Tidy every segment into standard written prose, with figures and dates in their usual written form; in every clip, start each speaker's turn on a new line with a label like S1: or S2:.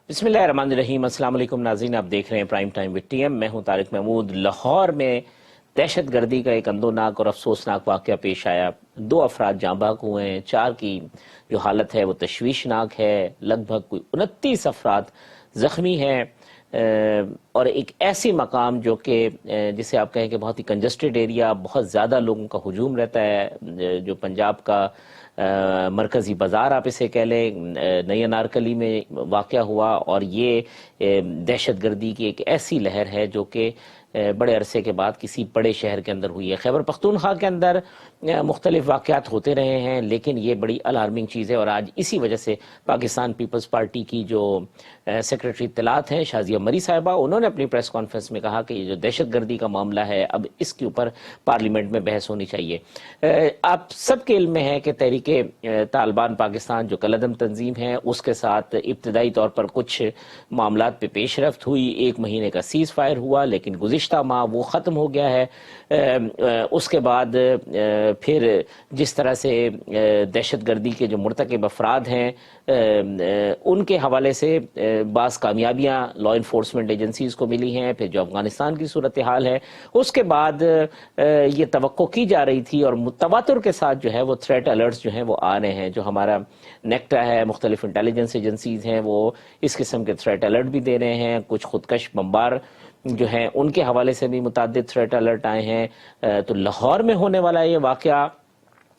S1: बिस्मिल्लाहिर्रहमानिर्रहीम। अस्सलाम वालेकुम नाज़रीन, आप देख रहे हैं प्राइम टाइम विद टीएम। मैं हूं तारिक महमूद। लाहौर में दहशत गर्दी का एक अंदोनाक और अफसोसनाक वाक़या पेश आया। 2 अफराद जाँ बाग हुए हैं, 4 की जो हालत है वो तशवीशनाक है। लगभग कोई 29 अफराद ज़ख्मी हैं। और एक ऐसी मकाम जो कि जिसे आप कहें कि बहुत ही कंजस्टेड एरिया, बहुत ज़्यादा लोगों का हुजूम रहता है, जो पंजाब का मरकज़ी बाज़ार आप इसे कह लें, नई अनारकली में वाक़या हुआ। और ये दहशत गर्दी की एक ऐसी लहर है जो कि बड़े अरसे के बाद किसी बड़े शहर के अंदर हुई है। खैबर पख्तूनख्वा के अंदर मुख्तलिफ वाक़यात होते रहे हैं, लेकिन ये बड़ी अलार्मिंग चीज़ है। और आज इसी वजह से पाकिस्तान पीपल्स पार्टी की जो सेक्रेटरी इत्तलात हैं शाजिया मरी साहिबा, उन्होंने अपनी प्रेस कॉन्फ्रेंस में कहा कि ये जो दहशत गर्दी का मामला है, अब इसके ऊपर पार्लियामेंट में बहस होनी चाहिए। आप सबके इल्म में है कि तहरीके तालिबान पाकिस्तान जो कलअदम तंजीम है, उसके साथ इब्तदाई तौर पर कुछ मामलात पे पेशरफ्त हुई। 1 महीने का सीज़ फायर हुआ, लेकिन गुज़िश्ता माह वो ख़त्म हो गया है। उसके बाद फिर जिस तरह से दहशत गर्दी के जो मुर्तकिब अफराद हैं, उनके हवाले से बाज़ कामयाबियाँ लॉ इन्फोर्समेंट एजेंसीज़ को मिली हैं। फिर जो अफ़गानिस्तान की सूरत हाल है, उसके बाद ये तवक्को की जा रही थी और तवातुर के साथ जो है वो थ्रेट अलर्ट्स जो हैं वो आ रहे हैं। जो हमारा नेक्टा है, मुख्तलिफ इंटेलिजेंस एजेंसीज़ हैं, वो इस किस्म के थ्रेट अलर्ट भी दे रहे हैं। कुछ खुदकश बम्बार जो हैं उनके हवाले से भी मुताद्दिद थ्रेट अलर्ट आए हैं। तो लाहौर में होने वाला ये वाक़या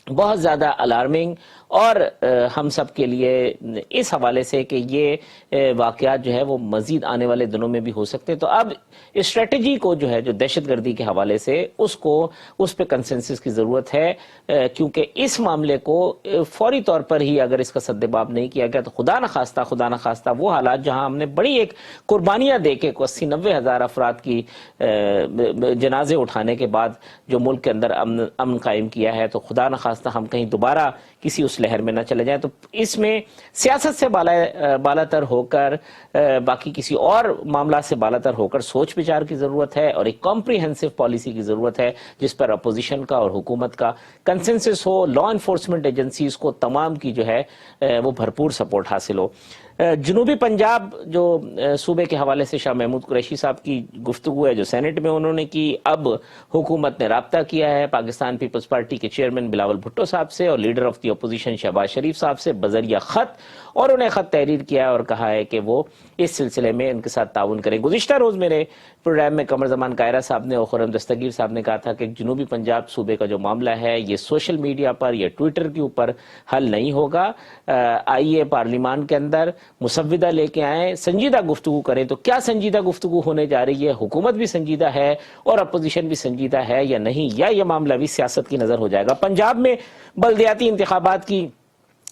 S1: बहुत ज़्यादा अलार्मिंग और हम सब के लिए इस हवाले से कि ये वाक़यात जो है वो मज़ीद आने वाले दिनों में भी हो सकते हैं। तो अब स्ट्रेटजी को जो है, जो दहशत गर्दी के हवाले से, उसको उस पर कंसेंसस की ज़रूरत है, क्योंकि इस मामले को फौरी तौर पर ही अगर इसका सद्देबाब नहीं किया गया तो खुदा न खास्ता वो हालात जहाँ हमने बड़ी एक कुर्बानियाँ दे के 80-90 हज़ार अफराद की जनाजे उठाने के बाद जो मुल्क के अंदर अमन कायम किया है, तो खुदा न खास्ता हम कहीं दोबारा किसी उस लहर में न चले जाएं। तो इसमें सियासत से बालातर होकर, बाकी किसी और मामला से बालातर होकर सोच विचार की ज़रूरत है और एक कॉम्प्रिहेंसिव पॉलिसी की ज़रूरत है जिस पर अपोजिशन का और हुकूमत का कंसेंसस हो, लॉ इन्फोर्समेंट एजेंसीज़ को तमाम की जो है वो भरपूर सपोर्ट हासिल हो। जनूबी पंजाब जो सूबे के हवाले से शाह महमूद कुरैशी साहब की गुफ्तगू है जो सेनेट में उन्होंने की, अब हुकूमत ने राब्ता किया है पाकिस्तान पीपल्स पार्टी के चेयरमैन बिलावल भुट्टो साहब से और leader of the opposition Shahbaz Sharif साहब से बजरिया ख़त, और उन्हें ख़त तहरीर किया और कहा है कि वो इस सिलसिले में इनके साथ ताउन करें। गुज़िश्ता रोज़ मेरे प्रोग्राम में कमर ज़मान कायरा साहब ने और खुर्रम दस्तगीर साहब ने कहा था कि जनूबी पंजाब सूबे का जो मामला है ये सोशल मीडिया पर या ट्विटर के ऊपर हल नहीं होगा। आइए पार्लियामान के अंदर मुसव्विदा लेके आए, संजीदा गुफ्तगू करें। तो क्या संजीदा गुफ्तगू होने जा रही है? हुकूमत भी संजीदा है और अपोजिशन भी संजीदा है या नहीं, या यह मामला भी सियासत की नज़र हो जाएगा? पंजाब में बल्दियाती इंतखाबात की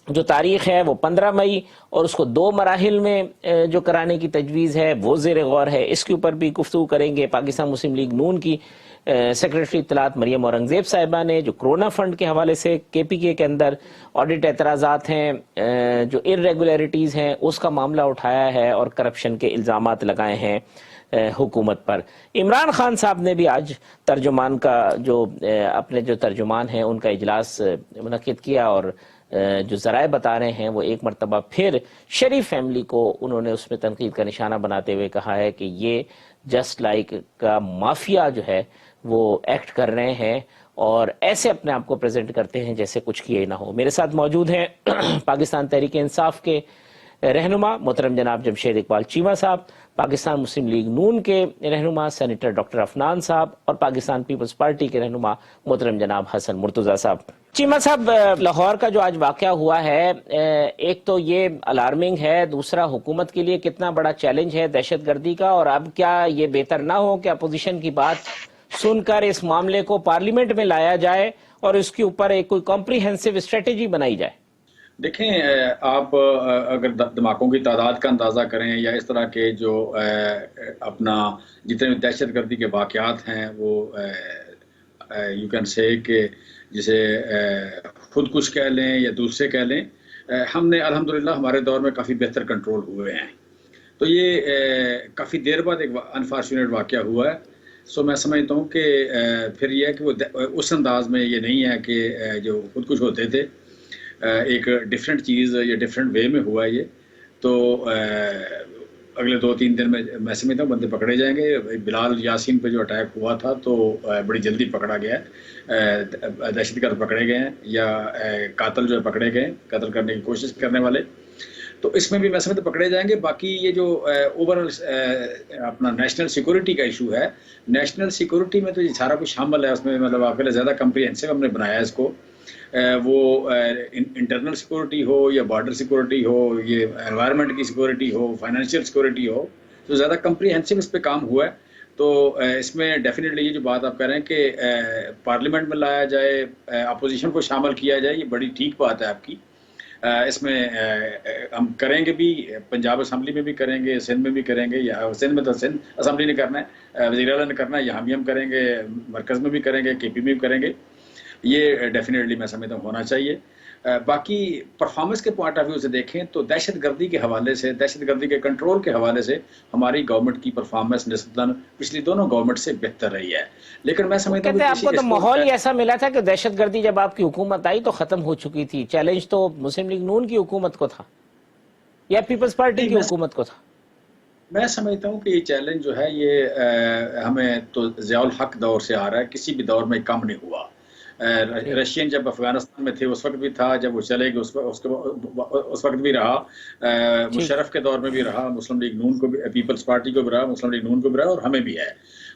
S1: जो तारीख है वो 15 मई और उसको 2 मराहिल में जो कराने की तजवीज़ है वो ज़ेर गौर है। इसके ऊपर भी गुफ्तगू करेंगे। पाकिस्तान मुस्लिम लीग नून की सेक्रेटरी इत्तलात मरियम औरंगज़ेब साहिबा ने जो कोरोना फंड के हवाले से KPK के अंदर ऑडिट एतराज़ात हैं, जो इर्रेगुलरिटीज़ हैं, उसका मामला उठाया है और करप्शन के इल्ज़ामात लगाए हैं हुकूमत पर। इमरान खान साहब ने भी आज तर्जुमान का जो अपने जो तर्जुमान हैं उनका इजलास मुनक्किद किया और जो ज़राए बता रहे हैं वो एक मरतबा फिर शरीफ फैमिली को उन्होंने उसमें तनकीद का निशाना बनाते हुए कहा है कि ये जस्ट लाइक का माफिया जो है वो एक्ट कर रहे हैं और ऐसे अपने आप को प्रेजेंट करते हैं जैसे कुछ किए ना हो। मेरे साथ मौजूद हैं पाकिस्तान तहरीक इंसाफ के रहनुमा मोहतरम जनाब जमशेद इकबाल चीमा साहब, पाकिस्तान मुस्लिम लीग नून के रहनुमा सेनेटर डॉक्टर अफनान साहब और पाकिस्तान पीपल्स पार्टी के रहनुमा मोहतरम जनाब हसन मुर्तज़ा साहब। चीमा साहब, लाहौर का जो आज वाक़या हुआ है, एक तो ये अलार्मिंग है, दूसरा हुकूमत के लिए कितना बड़ा चैलेंज है दहशत गर्दी का, और अब क्या ये बेहतर ना हो कि अपोजिशन की बात सुनकर इस मामले को पार्लियामेंट में लाया जाए और इसके ऊपर एक कोई कॉम्प्रिहेंसिव स्ट्रेटेजी बनाई जाए?
S2: देखें, आप अगर धमाकों की तादाद का अंदाज़ा करें या इस तरह के जो अपना जितने भी दहशत गर्दी के वाक़यात हैं वो यू कैन से कि जिसे खुद कुछ कह लें या दूसरे कह लें, हमने अल्हम्दुलिल्लाह हमारे दौर में काफ़ी बेहतर कंट्रोल हुए हैं। तो ये काफ़ी देर बाद एक अनफॉर्चुनेट वाक़या हुआ है। सो मैं समझता हूँ कि फिर यह है कि वो उस अंदाज में ये नहीं है कि जो खुद कुछ होते थे, एक डिफरेंट चीज़ या डिफरेंट वे में हुआ ये। तो अगले 2-3 दिन में मैं समझता हूँ बंदे पकड़े जाएंगे। बिलाल यासीन पे जो अटैक हुआ था तो बड़ी जल्दी पकड़ा गया है, दहशतगर्द पकड़े गए हैं या कातिल जो है पकड़े गए, कत्ल करने की कोशिश करने वाले, तो इसमें भी मैं समझता हूँ पकड़े जाएंगे। बाकी ये जो ओवरऑल अपना नेशनल सिक्योरिटी का इशू है, नेशनल सिक्योरिटी में तो ये सारा कुछ शामिल है उसमें, मतलब आपके लिए ज़्यादा कम्प्रिहेंसिव हमने बनाया है इसको। वो इंटरनल सिक्योरिटी हो या बॉर्डर सिक्योरिटी हो, ये एनवायरनमेंट की सिक्योरिटी हो, फाइनेंशियल सिक्योरिटी हो, तो ज़्यादा कम्प्रिहेंसिव इस पे काम हुआ है। तो इसमें डेफिनेटली ये जो बात आप कह रहे हैं कि पार्लियामेंट में लाया जाए, अपोजिशन को शामिल किया जाए, ये बड़ी ठीक बात है आपकी। इसमें हम करेंगे भी, पंजाब असम्बली में भी करेंगे, सिंध में भी करेंगे, या सिंध में तो सिंध असम्बली ने करना है, वज़ीर आला ने करना है, यहाँ भी हम करेंगे, मरकज़ में भी करेंगे, केपी में भी करेंगे। ये डेफिनेटली मैं समझता हूँ होना चाहिए। बाकी परफॉर्मेंस के पॉइंट ऑफ व्यू से देखें तो दहशतगर्दी के हवाले से, दहशतगर्दी के कंट्रोल के हवाले से हमारी गवर्नमेंट की परफॉर्मेंस निस्बतन पिछली दोनों गवर्नमेंट से बेहतर रही है। लेकिन मैं समझता हूँ
S1: आपको तो माहौल ही ऐसा मिला था कि दहशतगर्दी जब आपकी हुकूमत आई तो खत्म हो चुकी थी, चैलेंज तो मुस्लिम लीग नून की हुकूमत को था या पीपल्स पार्टी की हुकूमत को था?
S2: मैं समझता हूँ कि ये चैलेंज जो है ये हमें तो ज़ियाउल हक दौर से आ रहा है, किसी भी दौर में कम नहीं हुआ। रशियन जब अफगानिस्तान में थे उस वक्त भी था, जब वो चले गए उस वक्त भी रहा, मुशर्रफ के दौर में भी रहा, मुस्लिम लीग नून को भी, पीपल्स पार्टी को भी रहा, मुस्लिम लीग नून को भी रहा, और हमें भी है।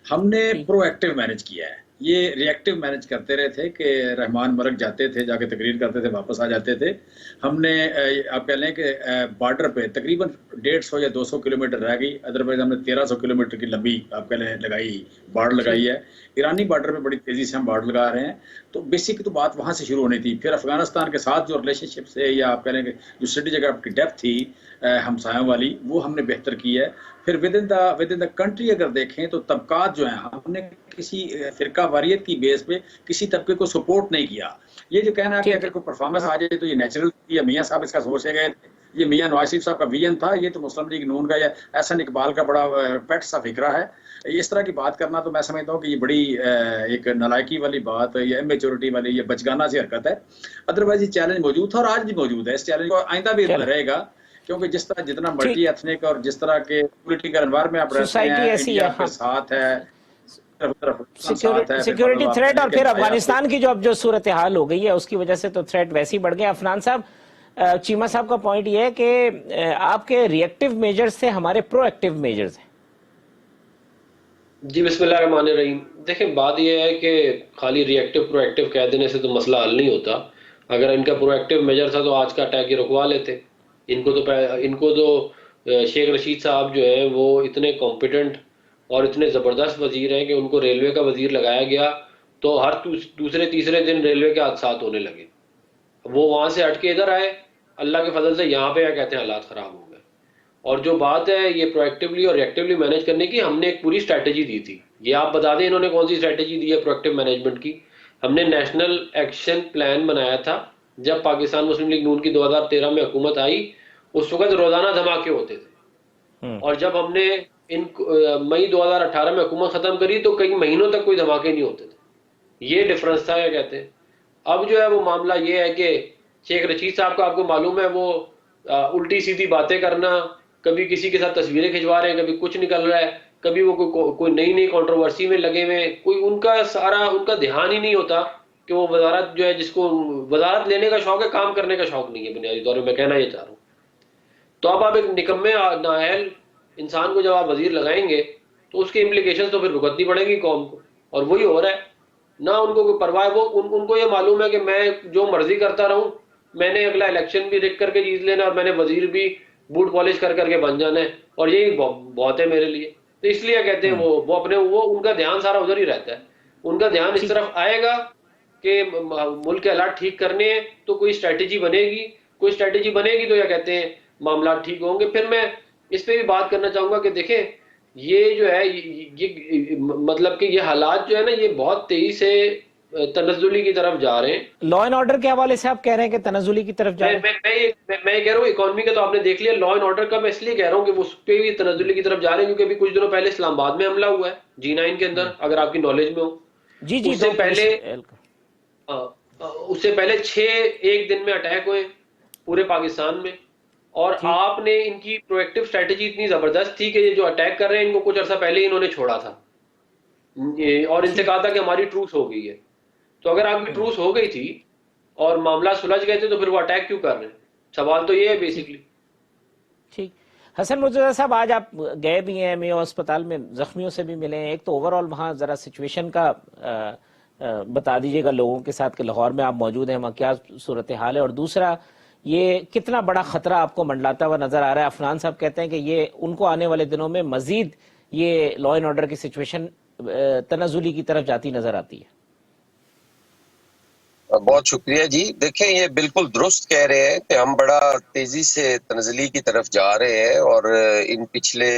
S2: हमने प्रोएक्टिव मैनेज किया है, ये रिएक्टिव मैनेज करते रहे थे कि रहमान मरक जाते थे, जाके तकरीर करते थे, वापस आ जाते थे। हमने आप कह लें कि बॉर्डर पे तकरीबन 150 या 200 किलोमीटर रह गई, अदरवाइज हमने 1300 किलोमीटर की लंबी आप कह लें लगाई, बाढ़ लगाई है। ईरानी बॉर्डर पे बड़ी तेजी से हम बाढ़ लगा रहे हैं। तो बेसिक तो बात वहाँ से शुरू होनी थी। फिर अफगानिस्तान के साथ जो रिलेशनशिप से, या आप कह लें जो स्ट्रेटेजिक आपकी डेप्थ थी हमसायों वाली, वो हमने बेहतर की है। फिर विद इन द कंट्री अगर देखें तो तबकात जो हैं, हमने किसी फिरका वारियत की बेस पे किसी तबके को सपोर्ट नहीं किया। ये जो कहना है कि अगर कोई परफॉर्मेंस आ जाए तो ये नेचुरल, या मियाँ साहब इसका सोचे गए, ये मियाँ नवाज शरीफ साहब का विजन था, ये तो मुस्लिम लीग नून का या एहसन इकबाल का बड़ा पेट सा फिक्रा है। इस तरह की बात करना तो मैं समझता हूँ कि ये बड़ी एक नालायकी वाली बात, या इमेच्योरिटी वाली, या बचगाना सी हरकत है। अदरवाइज ये चैलेंज मौजूद था और आज भी मौजूद है, इस चैलेंज को आइंदा भी रहेगा, क्योंकि जिस तरह जितना मल्टी एथनिक और जिस तरह के पॉलिटिकल एनवायरनमेंट में आप रहते हैं, इंडिया के साथ है,
S1: सिक्योरिटी थ्रेट, और फिर अफगानिस्तान की जो अब जो सूरत हाल हो गई है उसकी वजह से तो थ्रेट वैसे ही बढ़ गया। अफनान साहब, चीमा साहब का पॉइंट ये है कि आपके रिएक्टिव मेजर्स से हमारे प्रोएक्टिव मेजर्स हैं।
S3: जी बिस्मिल्लाहिर्रहमानिर्रहीम। देखें, बात यह है कि खाली रिएक्टिव प्रोएक्टिव कह देने से तो मसला हल नहीं होता। अगर इनका प्रोएक्टिव मेजर था तो आज का अटैक ही रुकवा लेते। इनको तो शेख रशीद साहब जो है वो इतने कॉम्पिटेंट और इतने ज़बरदस्त वजीर हैं कि उनको रेलवे का वजीर लगाया गया तो हर दूसरे तीसरे दिन रेलवे के हादसात होने लगे। वो वहाँ से हट के इधर आए, अल्लाह के फजल से यहाँ पे क्या कहते हैं हालात ख़राब हो गए। और जो बात है ये प्रोएक्टिवली और रिएक्टिवली मैनेज करने की, हमने एक पूरी स्ट्रैटेजी दी थी। ये आप बता दें इन्होंने कौन सी स्ट्रैटेजी दी है प्रोएक्टिव मैनेजमेंट की? हमने नेशनल एक्शन प्लान बनाया था। जब पाकिस्तान मुस्लिम लीग नून की 2013 में हुकूमत आई उस वक्त रोजाना धमाके होते थे, और जब हमने इन मई 2018 में हुकूमत खत्म करी तो कई महीनों तक कोई धमाके नहीं होते थे। ये डिफरेंस था क्या कहते हैं। अब जो है वो मामला ये है कि शेख रशीद साहब का आपको मालूम है वो उल्टी सीधी बातें करना, कभी किसी के साथ तस्वीरें खिंचवा रहे हैं, कभी कुछ निकल रहा है, कभी वो कोई नई कंट्रोवर्सी में लगे हुए, कोई उनका ध्यान ही नहीं होता कि वो वजारत जो है, जिसको वजारत लेने का शौक है, काम करने का शौक नहीं है बुनियादी तौर पर। मैं कहना ये चाह रहा हूँ। तो अब आप एक निकम्मे नाअहल इंसान को जब आप वजीर लगाएंगे तो उसके इम्प्लीकेशन तो फिर भुगतनी पड़ेगी कौम को, और वही हो रहा है ना। उनको कोई परवाह, वो उनको ये मालूम है कि मैं जो मर्जी करता रहूं, मैंने अगला इलेक्शन भी रिक करके जीत लेना और मैंने वजीर भी बूट पॉलिश कर करके बन जाना है, और यही बहुत है मेरे लिए। तो इसलिए कहते हैं वो उनका ध्यान सारा उधर ही रहता है। उनका ध्यान इस तरफ आएगा कि मुल्क के हालात ठीक करने हैं तो कोई स्ट्रैटेजी बनेगी तो क्या कहते हैं मामला ठीक होंगे। फिर मैं इस पे भी बात करना चाहूंगा कि देखें ये जो है ये मतलब कि ये हालात जो है ना ये बहुत तेजी से तनज़्ज़ुली की तरफ जा रहे हैं।
S1: लॉ एंड ऑर्डर के हवाले से आप कह रहे हैं कि तनज़्ज़ुली की तरफ जा रहे हैं?
S3: मैं कह रहा हूँ इकोनॉमी का तो आपने देख लिया, लॉ एंड ऑर्डर का मैं इसलिए कह रहा हूँ कि उस पर भी तनज़्ज़ुली की तरफ जा रहे हैं क्योंकि अभी कुछ दिनों पहले इस्लामाबाद में हमला हुआ है G9 के अंदर, अगर आपकी नॉलेज में हो।
S1: जी जी,
S3: उससे पहले 6 एक दिन में अटैक हुए पूरे पाकिस्तान में, और आपने इनकी प्रोएक्टिव स्ट्रेटेजी इतनी जबरदस्त थी कि ये जो अटैक कर रहे हैं इनको कुछ अर्सा पहले ही इन्होंने छोड़ा था और इनसे कहा था कि हमारी ट्रूस हो गई है। तो अगर आपकी ट्रूस हो गई थी और मामला सुलझ गए थे तो फिर वो अटैक क्यों कर रहे हैं? सवाल तो ये है बेसिकली।
S1: ठीक। हसन मुर्तजा साहब, आज आप गए भी हैं मेयो अस्पताल में, जख्मियों से भी मिले हैं। एक तो ओवरऑल वहाँ जरा सिचुएशन का बता दीजिएगा लोगों के साथ कि लाहौर में आप मौजूद हैं, वहाँ क्या सूरत हाल है, और दूसरा ये कितना बड़ा खतरा आपको मंडलाता हुआ नजर आ रहा है? अफनान साहब कहते हैं कि ये उनको आने वाले दिनों में मजीद ये लॉ एंड ऑर्डर की सिचुएशन तनाजुली की तरफ जाती नजर आती है।
S4: बहुत शुक्रिया जी। देखें, ये बिल्कुल दुरुस्त कह रहे हैं कि हम बड़ा तेजी से तनजली की तरफ जा रहे हैं, और इन पिछले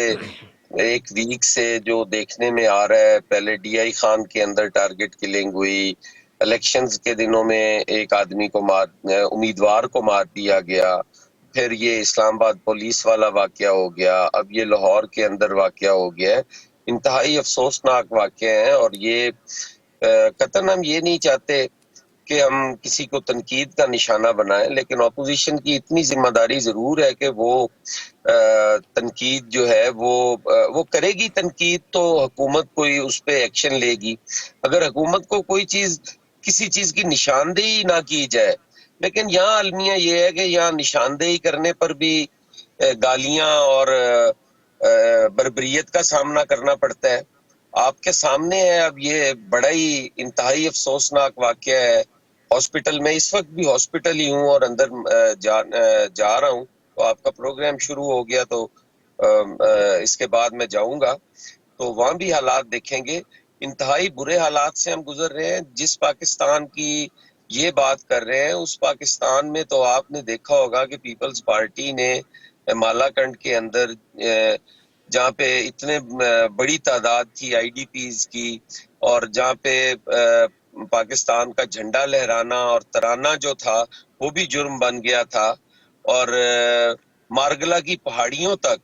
S4: एक वीक से जो देखने में आ रहा है, पहले DI खान के अंदर टारगेट किलिंग हुई, इलेक्शंस के दिनों में एक आदमी को उम्मीदवार को मार दिया गया, फिर ये इस्लामाबाद पुलिस वाला वाकया हो गया, अब ये लाहौर के अंदर वाकया हो गया है। इंतहाई अफसोसनाक वाकया है, और ये कतन हम ये नहीं चाहते कि हम किसी को तनकीद का निशाना बनाएं, लेकिन अपोजिशन की इतनी जिम्मेदारी जरूर है कि वो तनकीद जो है वो करेगी। तनकीद तो हुकूमत कोई उस पे एक्शन लेगी। अगर हुकूमत को कोई चीज, किसी चीज की निशानदेही ना की जाए, लेकिन यहाँ अलमिया ये है कि यहाँ निशानदेही करने पर भी गालियां और बर्बरियत का सामना करना पड़ता है। आपके सामने है, अब ये बड़ा ही इंतहाई अफसोसनाक वाकया है। हॉस्पिटल में इस वक्त भी हॉस्पिटल ही हूँ और अंदर जा रहा हूँ, तो आपका प्रोग्राम शुरू हो गया तो इसके बाद मैं जाऊंगा, तो वहां भी हालात देखेंगे। इंतहाई बुरे हालात से हम गुजर रहे हैं। जिस पाकिस्तान की ये बात कर रहे हैं, उस पाकिस्तान में तो आपने देखा होगा कि पीपल्स पार्टी ने मालाकंड के अंदर जहाँ पे इतने बड़ी तादाद थी IDPs की, और जहाँ पे पाकिस्तान का झंडा लहराना और तराना जो था वो भी जुर्म बन गया था, और मारगला की पहाड़ियों तक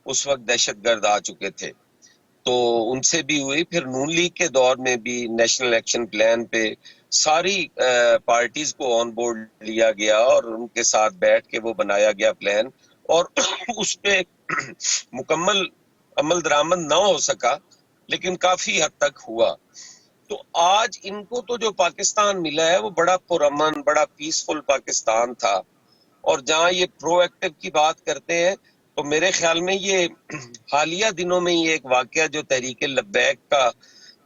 S4: उस वक्त दहशतगर्द आ चुके थे, तो उनसे भी हुई। फिर नून लीग के दौर में भी नेशनल एक्शन प्लान पे सारी पार्टीज को ऑन बोर्ड लिया गया और उनके साथ बैठ के वो बनाया गया प्लान, और उस पे मुकम्मल अमल दरामद ना हो सका, लेकिन काफी हद तक हुआ। तो आज इनको तो जो पाकिस्तान मिला है वो बड़ा पुरअमन, बड़ा पीसफुल पाकिस्तान था। और जहाँ ये प्रोएक्टिव की बात करते हैं, तो मेरे ख्याल में ये हालिया दिनों में ये एक वाकया जो तहरीक लब्बैक का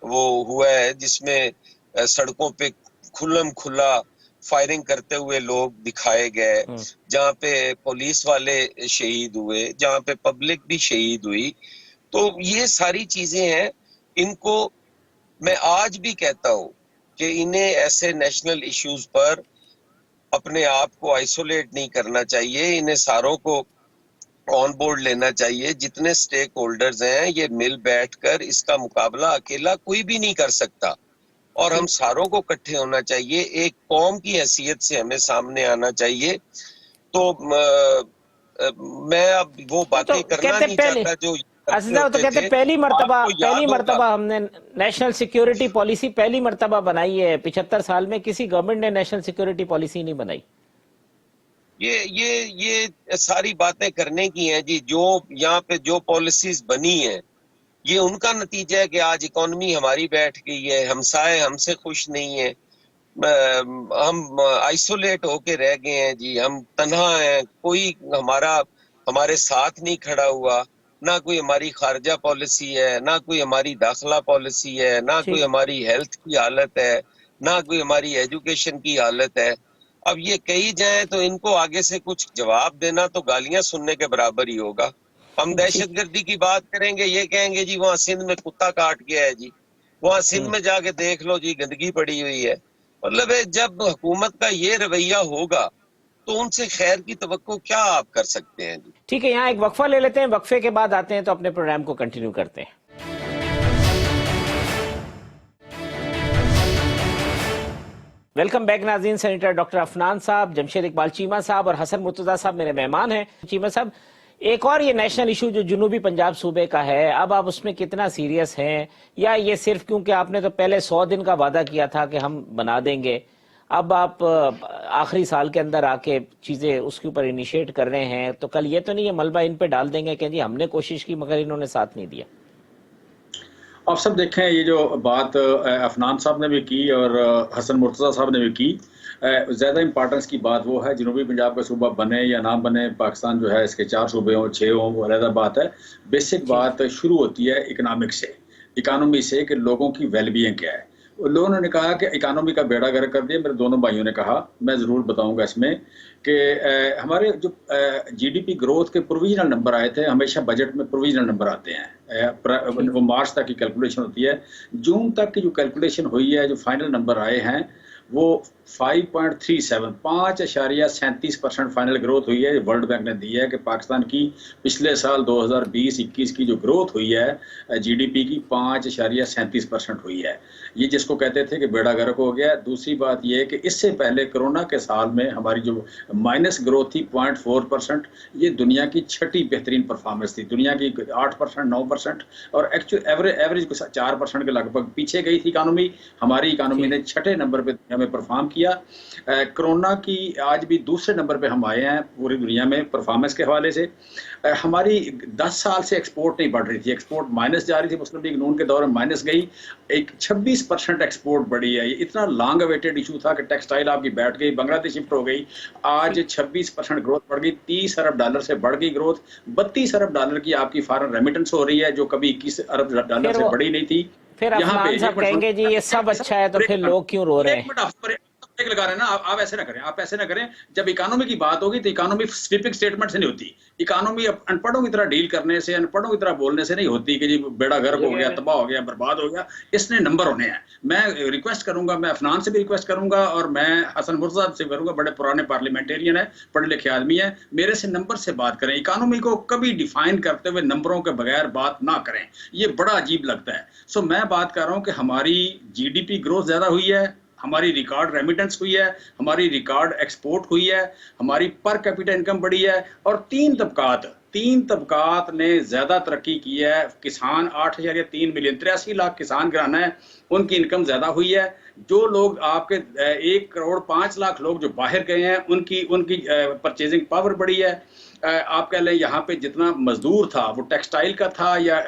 S4: वो हुआ है, जिसमें सड़कों पे खुल्लम खुला फायरिंग करते हुए लोग दिखाए गए, जहाँ पे पुलिस वाले शहीद हुए, जहाँ पे पब्लिक भी शहीद हुई। तो ये सारी चीजें हैं। इनको मैं आज भी कहता हूँ कि इन्हें ऐसे नेशनल इश्यूज पर अपने आप को आइसोलेट नहीं करना चाहिए, इन्हें सारों को ऑन बोर्ड लेना चाहिए। जितने स्टेक होल्डर्स हैं, ये मिल बैठकर इसका मुकाबला अकेला कोई भी नहीं कर सकता, और हम सारों को इकट्ठे होना चाहिए। एक कौम की हैसियत से हमें सामने आना चाहिए। तो मैं अब वो बातें करना नहीं चाहता जो
S1: असदा, तो कहते पहली मर्तबा हमने नेशनल सिक्योरिटी पॉलिसी पहली मर्तबा बनाई है 75 साल में। किसी गवर्नमेंट ने नेशनल सिक्योरिटी पॉलिसी नहीं बनाई।
S4: ये सारी बातें करने की हैं जी। जो यहाँ पे जो पॉलिसीज बनी है, ये उनका नतीजा है कि आज इकोनॉमी हमारी बैठ गई है, हमसाए हमसे खुश नहीं है, हम आइसोलेट होके रह गए हैं जी, हम तन्हा हैं, कोई हमारे साथ नहीं खड़ा हुआ, ना कोई हमारी खारजा पॉलिसी है, ना कोई हमारी दाखिला पॉलिसी है, ना कोई हमारी हेल्थ की हालत है, ना कोई हमारी एजुकेशन की हालत है। अब ये कही जाए तो इनको आगे से कुछ जवाब देना तो गालियां सुनने के बराबर ही होगा। हम दहशतगर्दी की बात करेंगे, ये कहेंगे जी वहां सिंध में कुत्ता काट गया है जी, वहां सिंध में जाके देख लो जी गंदगी पड़ी हुई है। मतलब जब हुकूमत का ये रवैया होगा तो उनसे खैर की तवक्को क्या आप कर सकते हैं जी।
S1: ठीक है, यहाँ एक वक्फा ले लेते हैं, वक्फे के बाद आते हैं तो अपने प्रोग्राम को कंटिन्यू करते हैं। वेलकम बैक नाज़रीन। सेनेटर डॉक्टर अफनान साहब, जमशेद इकबाल चीमा साहब और हसन मुर्तजा साहब मेरे मेहमान हैं। चीमा साहब, एक और ये नेशनल इशू जो जुनूबी पंजाब सूबे का है, अब आप उसमें कितना सीरियस हैं, या ये सिर्फ क्योंकि आपने तो पहले 100 दिन का वादा किया था कि हम बना देंगे, अब आप आखिरी साल के अंदर आके चीजें उसके ऊपर इनिशिएट कर रहे हैं, तो कल ये तो नहीं है मलबा इन पे डाल देंगे कि जी हमने कोशिश की मगर इन्होंने साथ नहीं दिया?
S2: आप सब देखें, ये जो बात अफनान साहब ने भी की और हसन मुर्तज़ा साहब ने भी की, ज़्यादा इंपॉर्टेंस की बात वो है जनूबी पंजाब का सूबा बने या ना बने, पाकिस्तान जो है इसके 4 सूबे हों 6 हों, वो अलग बात है। बेसिक बात शुरू होती है इकनॉमिक से, इकानमी से, कि लोगों की वेलबींग क्या है। लोगों ने कहा कि इकानमी का बेड़ा गर्क कर दिया, मेरे दोनों भाइयों ने कहा, मैं ज़रूर बताऊंगा इसमें कि हमारे जो जीडीपी ग्रोथ के प्रोविजनल नंबर आए थे, हमेशा बजट में प्रोविजनल नंबर आते हैं, वो मार्च तक की कैलकुलेशन होती है। जून तक की जो कैलकुलेशन हुई है, जो फाइनल नंबर आए हैं वो 5.37 5.37% फाइनल ग्रोथ हुई है। वर्ल्ड बैंक ने दी है कि पाकिस्तान की पिछले साल 2020-21 की जो ग्रोथ हुई है जीडीपी की 5.37% हुई है। ये जिसको कहते थे कि बेड़ा गर्क हो गया। दूसरी बात ये है कि इससे पहले कोरोना के साल में हमारी जो माइनस ग्रोथ थी 0.4%, ये दुनिया की 6ठी बेहतरीन परफॉर्मेंस थी। दुनिया की 8%, 9% और एक्चुअल एवरेज 4% के लगभग पीछे गई थी इकानमी। हमारी इकानमी ने 6ठे नंबर पे में परफॉर्म किया। कोरोना की आज भी दूसरे नंबर पे हम आए हैं पूरी दुनिया में परफॉर्मेंस के हवाले से। हमारी 10 साल से एक्सपोर्ट नहीं बढ़ रही थी, एक्सपोर्ट माइनस जा रही थी। मुस्लिम लीग नून के दौर में माइनस गई, एक 26% एक्सपोर्ट बढ़ी है। ये इतना लॉन्ग अवेटेड इशू था कि टेक्सटाइल आपकी बैठ गई, बांग्लादेश शिफ्ट हो गई। आज 26% ग्रोथ बढ़ गई, $30 अरब से बढ़ गई ग्रोथ। $32 अरब की आपकी फॉरेन रेमिटेंस हो रही है, जो कभी $21 अरब से बढ़ी नहीं थी।
S1: फिर अफनान साहब कहेंगे जी ये सब अच्छा है तो फिर लोग क्यों रो रहे हैं?
S2: ब्रेक लगा रहे हैं ना आप ऐसे ना करें, आप ऐसे ना करें। जब इकोनॉमी की बात होगी तो इकोनॉमी स्वीपिंग स्टेटमेंट से नहीं होती। इकोनॉमी अनपढ़ों की तरह डील करने से, अनपढ़ों की तरह बोलने से नहीं होती कि जी बेड़ा गर्क हो गया, तबाह हो गया, बर्बाद हो गया। इसने नंबर होने हैं। मैं रिक्वेस्ट करूंगा, मैं अफनान से भी रिक्वेस्ट करूंगा और मैं हसन मुर्तज़ा से करूंगा, बड़े पुराने पार्लियामेंटेरियन है, पढ़े लिखे आदमी है, मेरे से नंबर से बात करें। इकोनॉमी को कभी डिफाइन करते हुए नंबरों के बगैर बात ना करें, ये बड़ा अजीब लगता है। सो मैं बात कर रहा हूं कि हमारी जीडीपी ग्रोथ ज्यादा हुई है, हमारी रिकॉर्ड रेमिटेंस हुई है, हमारी रिकॉर्ड एक्सपोर्ट हुई है, हमारी पर कैपिटा इनकम बढ़ी है और तीन तबकात ने ज्यादा तरक्की की है। किसान 8.3 मिलियन 83 लाख किसान घराना है, उनकी इनकम ज्यादा हुई है। जो लोग आपके 1 करोड़ 5 लाख लोग जो बाहर गए हैं, उनकी परचेजिंग पावर बढ़ी है। आप कह लें यहाँ पे जितना मजदूर था वो टेक्सटाइल का था या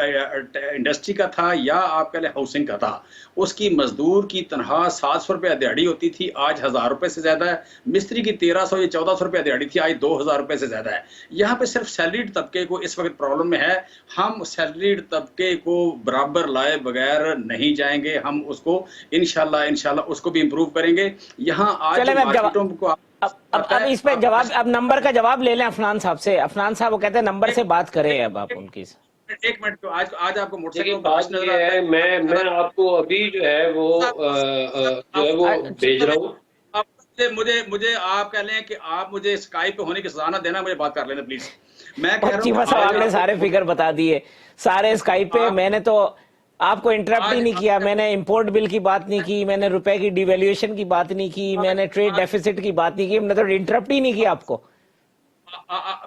S2: इंडस्ट्री का था या आप कह लें हाउसिंग का था, उसकी मजदूर की तनख्वाह 700 रुपये दिहाड़ी होती थी, आज 1000 रुपये से ज्यादा है। मिस्त्री की 1300 या 1400 रुपये दिहाड़ी थी, आज 2000 रुपये से ज्यादा है। यहाँ पे सिर्फ सैलरीड तबके को इस वक्त प्रॉब्लम में है। हम सैलरीड तबके को बराबर लाए बगैर नहीं जाएंगे, हम उसको इंशाल्लाह उसको भी इम्प्रूव करेंगे। यहाँ आज मार्केटों को
S1: अब इस पे जवाब, अब नंबर का जवाब ले लें अफनान साहब से। अफनान साहब वो कहते हैं नंबर से बात करें, अब आप उनकी।
S2: एक मिनट, तो आज आपको मोटरसाइकिल
S3: बात ये है, मैं आपको अभी जो है वो भेज रहा हूँ।
S2: मुझे आप कह लें कि आप मुझे स्काइप पे होने की सजा ना देना, मुझे बात कर लेना प्लीज। मैं कह रहा हूं
S1: आपने सारे फिगर बता दिए, सारे स्काइप पे। मैंने तो आपको इंटरप्ट ही नहीं किया, मैंने इंपोर्ट बिल की बात नहीं की, मैंने रुपए की डिवैल्यूएशन की बात नहीं की, मैंने ट्रेड डेफिसिट की बात नहीं की, मैंने तो इंटरप्ट ही नहीं किया आपको।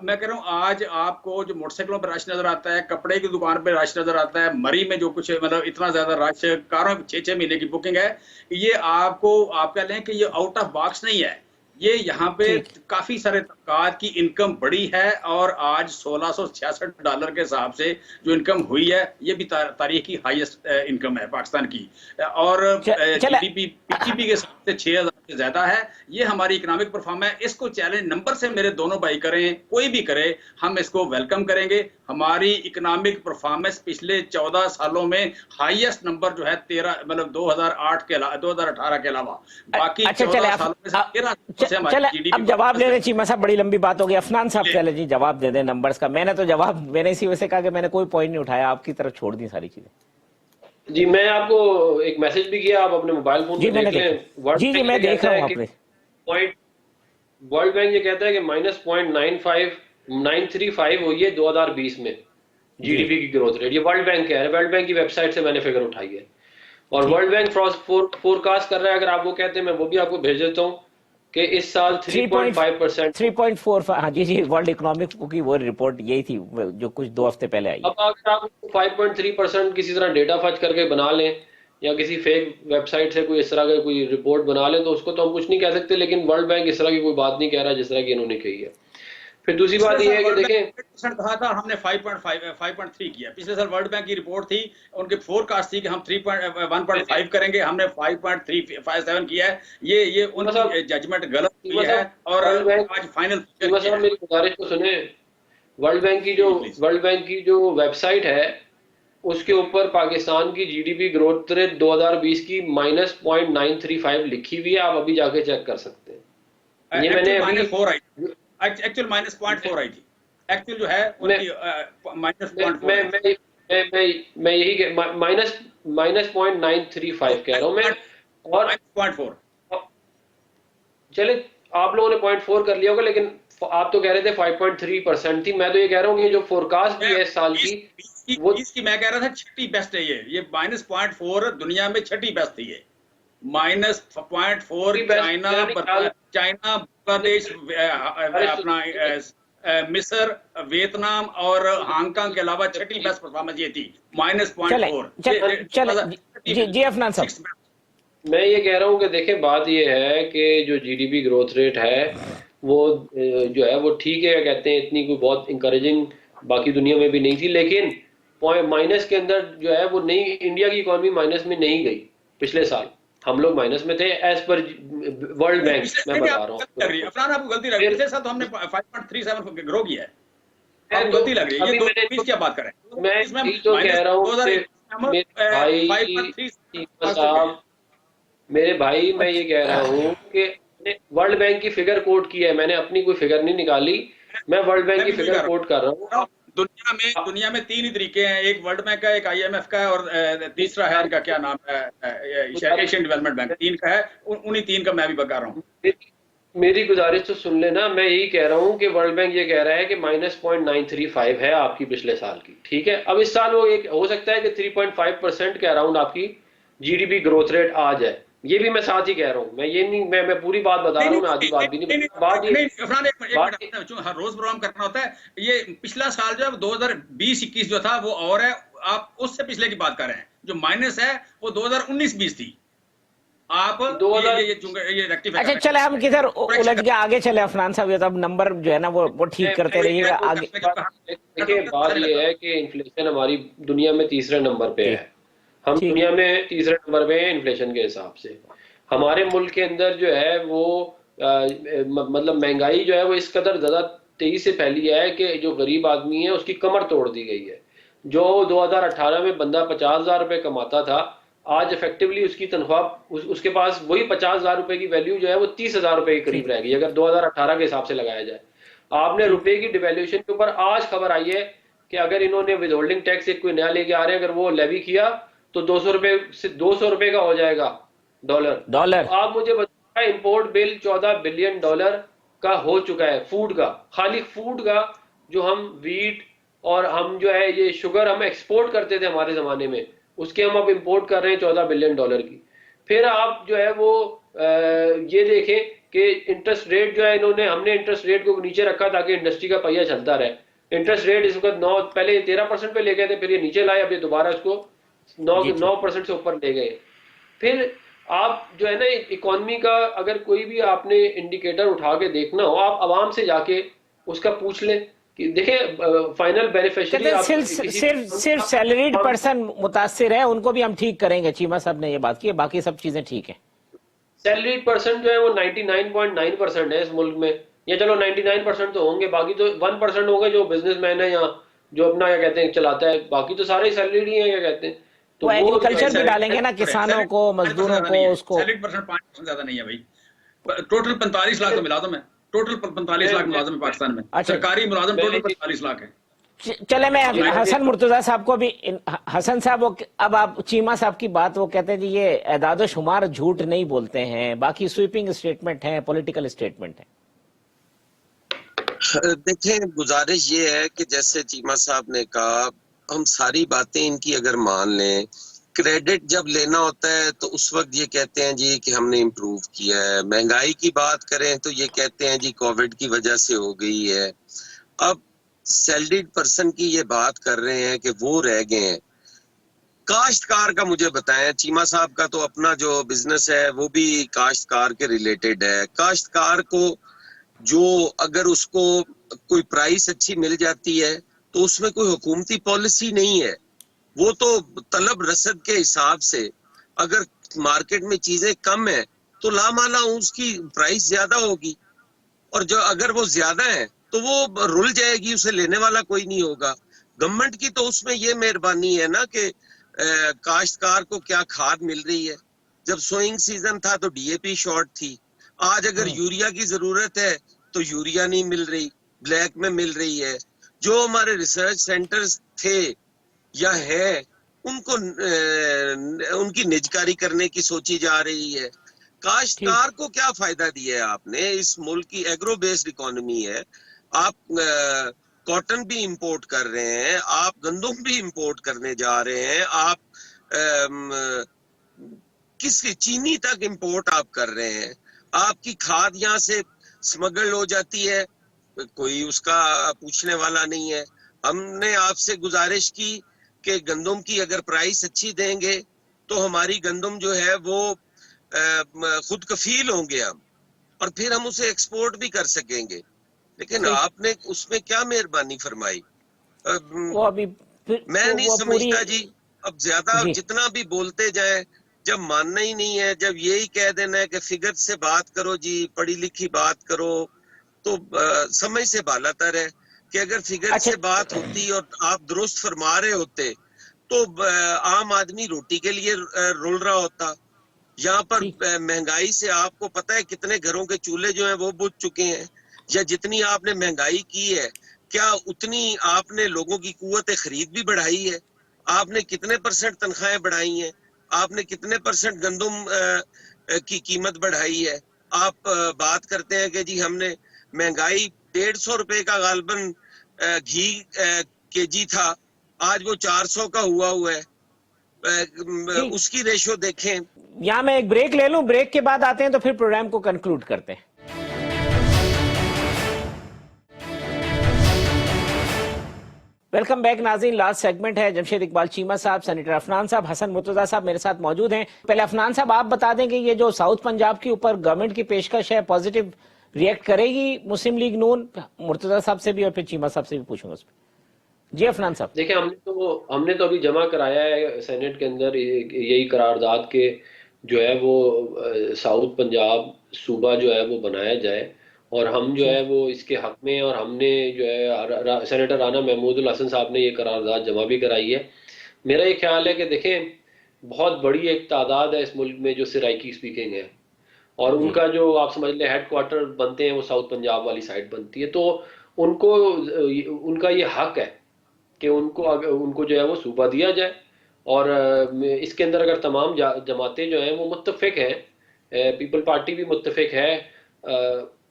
S2: मैं कह रहा हूँ आज आपको जो मोटरसाइकिलों पर रश नजर आता है, कपड़े की दुकान पे रश नजर आता है, मरी में जो कुछ मतलब इतना ज्यादा रश, कारों 6-6 महीने की बुकिंग है, ये आपको आप कह लें कि ये आउट ऑफ बॉक्स नहीं है। ये यहाँ पे काफी सारे तबकात की इनकम बढ़ी है और आज $1666 के हिसाब से जो इनकम हुई है, ये भी तारीख की हाईएस्ट इनकम है पाकिस्तान की। और जीडीपी पीजीपी के हिसाब से 6000 से ज्यादा है। ये हमारी इकोनॉमिक परफॉर्मेंस है। इसको चैलेंज नंबर से मेरे दोनों भाई करें, कोई भी करे, हम इसको वेलकम करेंगे। हमारी इकोनॉमिक परफॉर्मेंस पिछले 14 सालों में हाईएस्ट नंबर जो है 13 मतलब 2008 के अलावा 2018 के अलावा बाकी 14 सालों में 13
S1: चले अब जवाब ले रहे चीमा साहब, बड़ी लंबी बात हो गई। अफनान साहब चले जी जवाब दे दें नंबर्स का। मैंने तो जवाब, मैंने इसी वजह से कहा कि मैंने कोई पॉइंट नहीं उठाया, आपकी तरफ छोड़ दी सारी चीजें।
S3: जी मैं आपको एक मैसेज भी किया, आप अपने मोबाइल फोन पे देख लें।
S1: जी मैं देख रहा हूँ आपने।
S3: वर्ल्ड बैंक ये कहता है कि -0.935 हुई है 2020 में जीडीपी की ग्रोथ रेट। ये वर्ल्ड बैंक कह रहा है, वर्ल्ड बैंक की वेबसाइट से मैंने फिगर उठाई है। और वर्ल्ड बैंक फोरकास्ट कर रहा है, अगर आप वो कहते हैं मैं वो भी आपको भेज देता हूँ कि इस साल 3.5%,
S1: 3.45, हाँ जी वर्ल्ड इकोनॉमिक की वो रिपोर्ट यही थी जो कुछ 2 हफ्ते पहले आई।
S3: अब अगर आप 5.3% किसी तरह डेटा फर्ज करके बना लें या किसी फेक वेबसाइट से कोई इस तरह का कोई रिपोर्ट बना ले तो उसको तो हम कुछ नहीं कह सकते, लेकिन वर्ल्ड बैंक इस तरह की कोई बात नहीं कह रहा जिस तरह की इन्होंने कही है। फिर दूसरी बात यह है कि देखें,
S2: कहा था हमने 5.3 किया। पिछले साल वर्ल्ड बैंक की रिपोर्ट थी, उनकी फोरकास्ट थी कि हम 1.5 करेंगे, हमने 5.357 किया है। ये उनकी जजमेंट गलत हुई है और आज फाइनल
S3: मेरी गुजारिश को सुने। वर्ल्ड बैंक की जो वेबसाइट है उसके ऊपर पाकिस्तान की जीडीपी ग्रोथ रेट 2020 की -0.935 लिखी हुई है, आप अभी जाके चेक कर सकते हैं। ये मैंने
S2: -4 आई, एक्चुअल -0.4 आई थी, एक्चुअल जो है उनकी -0.4।
S3: मैं यही -0.935 कह रहा हूँ मैं, और
S2: -0.4।
S3: चले आप लोगों ने 0.4 कर लिया होगा, लेकिन आप तो कह रहे थे 5.3% थी। मैं तो ये कह रहा हूँ कि ये जो फोरकास्ट भी है इस साल की
S2: वो इसकी मैं कह रहा था छठी बेस्ट है। ये -0.4 दुनिया में छठी बेस्ट थी। ये -0.4 चाइना बांग्लादेश, अपना मिस्र, वियतनाम और हांगकांग के अलावा छठी बेस्ट परफॉर्मेंस ये थी, -0.4।
S1: जी अफनान साहब,
S3: मैं ये कह रहा हूँ कि देखें, बात ये है कि जो जीडीपी ग्रोथ रेट है वो जो है वो ठीक है, कहते हैं इतनी कोई बहुत इंकरेजिंग बाकी दुनिया में भी नहीं थी, लेकिन माइनस के अंदर जो है वो नहीं, इंडिया की इकोनॉमी माइनस में नहीं गई पिछले साल। हम लोग माइनस में थे एज पर वर्ल्ड बैंक। मैं बता रहा हूँ
S2: अफनान, आपको गलती लग रही है। पिछले साल तो हमने 5.37 ग्रो किया है, आपको गलती लग रही है। ये 2020 क्या बात करें,
S3: मैं तो कह रहा हूँ मेरे भाई, मैं ये कह रहा हूँ कि वर्ल्ड बैंक की फिगर कोट की है, मैंने अपनी कोई फिगर नहीं निकाली, मैं वर्ल्ड बैंक की फिगर कोट कर रहा हूँ।
S2: दुनिया में 3 ही तरीके हैं, एक वर्ल्ड बैंक का, एक IMF का है और तीसरा है इनका क्या नाम है, एशियन डेवलपमेंट बैंक। 3 का है, उन्हीं 3 का मैं भी बता रहा हूँ।
S3: मेरी गुजारिश तो सुन लेना, मैं यही कह रहा हूँ कि वर्ल्ड बैंक ये कह रहा है कि -0.935 है आपकी पिछले साल की, ठीक है। अब इस साल वो एक हो सकता है कि 3.5% के अराउंड आपकी जीडीपी ग्रोथ रेट आ जाए, ये भी मैं साथ ही कह रहा हूँ। मैं ये नहीं, मैं पूरी बात बता रहा हूँ, मैं आधी बात भी नहीं बात
S2: हर रोज प्रोग्राम करना होता है। ये पिछला साल जो है 2020-21 जो था वो और है, आप उससे पिछले की बात कर रहे हैं। जो माइनस है वो 2019-20 थी। आप ये
S1: अच्छा चले, हम किधर उलझ के आगे चले अफनान साहब, ये तो अब नंबर जो है ना वो ठीक करते रहिएगा आगे।
S3: देखिए, बात ये है कि इन्फ्लेशन हमारी दुनिया में तीसरे नंबर पे है, हम दुनिया में तीसरे नंबर पे हैं इन्फ्लेशन के हिसाब से। हमारे मुल्क के अंदर जो है वो मतलब महंगाई जो है वो इस कदर ज्यादा तेजी से फैली है कि जो गरीब आदमी है उसकी कमर तोड़ दी गई है। जो 2018 में बंदा 50,000 रुपए कमाता था, आज इफेक्टिवली उसकी तनख्वाह उसके पास वही 50,000 रुपए की वैल्यू जो है वो 30,000 रुपए के करीब रह गई, अगर 2018 के हिसाब से लगाया जाए। आपने रुपए की डिवैल्यूएशन के ऊपर आज खबर आई है कि अगर इन्होंने विद होल्डिंग टैक्स एक कोई नया लेके आ रहे हैं, अगर वो लेवी किया तो 200 रुपए का हो जाएगा डॉलर। तो आप मुझे बताइए, इंपोर्ट बिल 14 बिलियन डॉलर का हो चुका है फूड का, खाली फूड का। जो हम वीट और हम जो है ये शुगर हम एक्सपोर्ट करते थे हमारे जमाने में, उसके हम अब इंपोर्ट कर रहे हैं 14 बिलियन डॉलर की। फिर आप जो है वो ये देखें कि इंटरेस्ट रेट जो है हमने इंटरेस्ट रेट को नीचे रखा ताकि इंडस्ट्री का पहिया चलता रहे। इंटरेस्ट रेट इस वक्त पहले 13% पे ले गए थे, फिर ये नीचे लाए, अब ये दोबारा इसको 9% से ऊपर ले गए। फिर आप जो है ना इकोनॉमी का अगर कोई भी आपने इंडिकेटर उठा के देखना हो, आप आवाम से जाके उसका पूछ लें कि देखें फाइनल बेनिफिशियरी
S1: सिर्फ सैलरीड पर्सन मुतासिर है, उनको भी हम ठीक करेंगे। चीमा साहब ने ये बात की, बाकी सब चीजें ठीक है।
S3: सैलरीड पर्सन जो है वो 99.9% है इस मुल्क में, या चलो 99% तो होंगे, बाकी तो 1% होंगे जो बिजनेसमैन है या जो अपना क्या कहते हैं चलाता है, बाकी तो सारे सैलरीड ही है क्या कहते हैं।
S1: तो एग्रीकल्चर भी डालेंगे ना, किसानों को, मजदूरों को, उसको।
S2: सैलरीड पर्सन 5% ज्यादा नहीं है भाई। टोटल 45 लाख तो मुलाजम है, टोटल 45 लाख मुलाजम है पाकिस्तान में। सरकारी मुलाजम टोटल 45 लाख है।
S1: चले, मैं हसन मुर्तजा साहब को भी, हसन साहब, अब आप चीमा साहब की बात, वो कहते हैं जी ये एदाद शुमार झूठ नहीं बोलते हैं, बाकी स्वीपिंग स्टेटमेंट है, पॉलिटिकल स्टेटमेंट है।
S4: देखें, गुजारिश ये है कि जैसे चीमा साहब ने कहा, हम सारी बातें इनकी अगर मान लें, क्रेडिट जब लेना होता है तो उस वक्त ये कहते हैं जी कि हमने इम्प्रूव किया है। महंगाई की बात करें तो ये कहते हैं जी कोविड की वजह से हो गई है। अब सैलरीड पर्सन की ये बात कर रहे हैं कि वो रह गए हैं। काश्तकार का मुझे बताएं, चीमा साहब का तो अपना जो बिजनेस है वो भी काश्तकार के रिलेटेड है। काश्तकार को जो अगर उसको कोई प्राइस अच्छी मिल जाती है तो उसमें कोई हुकूमती पॉलिसी नहीं है, वो तो तलब रसद के हिसाब से, अगर मार्केट में चीजें कम है तो लामाला उसकी प्राइस ज्यादा होगी, और जो अगर वो ज्यादा है तो वो रुल जाएगी, उसे लेने वाला कोई नहीं होगा। गवर्नमेंट की तो उसमें ये मेहरबानी है ना कि काश्तकार को क्या खाद मिल रही है। जब सोइंग सीजन था तो डीएपी शॉर्ट थी, आज अगर यूरिया की जरूरत है तो यूरिया नहीं मिल रही, ब्लैक में मिल रही है। जो हमारे रिसर्च सेंटर्स थे या है उनको उनकी निजकारी करने की सोची जा रही है। काश्तकार को क्या फायदा दिया है आपने? इस मुल्क की एग्रो बेस्ड इकोनॉमी है, आप कॉटन भी इंपोर्ट कर रहे हैं, आप गंदम भी इंपोर्ट करने जा रहे हैं, आप किसकी चीनी तक इंपोर्ट आप कर रहे हैं, आपकी खाद यहाँ से स्मगल हो जाती है, कोई उसका पूछने वाला नहीं है। हमने आपसे गुजारिश की कि गंदम की अगर प्राइस अच्छी देंगे तो हमारी गंदम जो है वो खुद कफील होंगे हम, और फिर हम उसे एक्सपोर्ट भी कर सकेंगे। लेकिन आपने उसमें क्या मेहरबानी फरमाई?
S1: वो अभी
S4: मैं नहीं समझता जी। अब ज्यादा जितना भी बोलते जाए, जब मानना ही नहीं है, जब यही कह देना है कि फिगर से बात करो जी, पढ़ी लिखी बात करो, तो समझ से बालातर है कि अगर फिगर से बात होती और आप दुरुस्त फरमा रहे होते तो आम आदमी रोटी के लिए रुल रहा होता। यहाँ पर महंगाई से आपको पता है कितने घरों के चूल्हे जो हैं वो बुझ चुके हैं, या जितनी आपने महंगाई की है क्या उतनी आपने लोगों की कुव्वत खरीद भी बढ़ाई है? आपने कितने % तनख्वाहें बढ़ाई हैं? आपने कितने % गंदम की कीमत बढ़ाई है? आप बात करते हैं कि जी हमने महंगाई 150 रुपए का गालबन घी केजी था, आज वो 400 का हुआ है। उसकी रेशो देखें।
S1: यहाँ मैं एक ब्रेक ले लूं, ब्रेक के बाद आते हैं तो फिर प्रोग्राम को कंक्लूड करते हैं। वेलकम बैक नाज़रीन, लास्ट सेगमेंट है। जमशेद इकबाल चीमा साहब, सेनेटर अफनान साहब, हसन मुर्तजा साहब मेरे साथ मौजूद हैं। पहले अफनान साहब आप बता दें कि ये जो साउथ पंजाब के ऊपर गवर्नमेंट की पेशकश है, पॉजिटिव रिएक्ट करेगी मुस्लिम लीग नून? मुर्तजा साहब से भी और फिर चीमा साहब से भी पूछूंगा उस पर। जी अफनान साहब।
S3: देखिए, हमने तो अभी जमा कराया है सेनेट के अंदर यही करारदाद के जो है वो साउथ पंजाब सूबा जो है वो बनाया जाए, और हम जो है वो इसके हक में, और हमने जो है सेनेटर राना महमूदुल हसन साहब ने ये करारदाद जमा भी कराई है। मेरा ये ख्याल है कि देखें, बहुत बड़ी एक तादाद है इस मुल्क में जो सिराइकी स्पीकिंग है, और उनका जो आप समझ लें हेड क्वार्टर बनते हैं वो साउथ पंजाब वाली साइड बनती है, तो उनको उनका ये हक है कि उनको जो है वो सूबा दिया जाए। और इसके अंदर अगर तमाम जमातें जो हैं वो मुत्तफिक हैं, पीपल पार्टी भी मुत्तफिक है,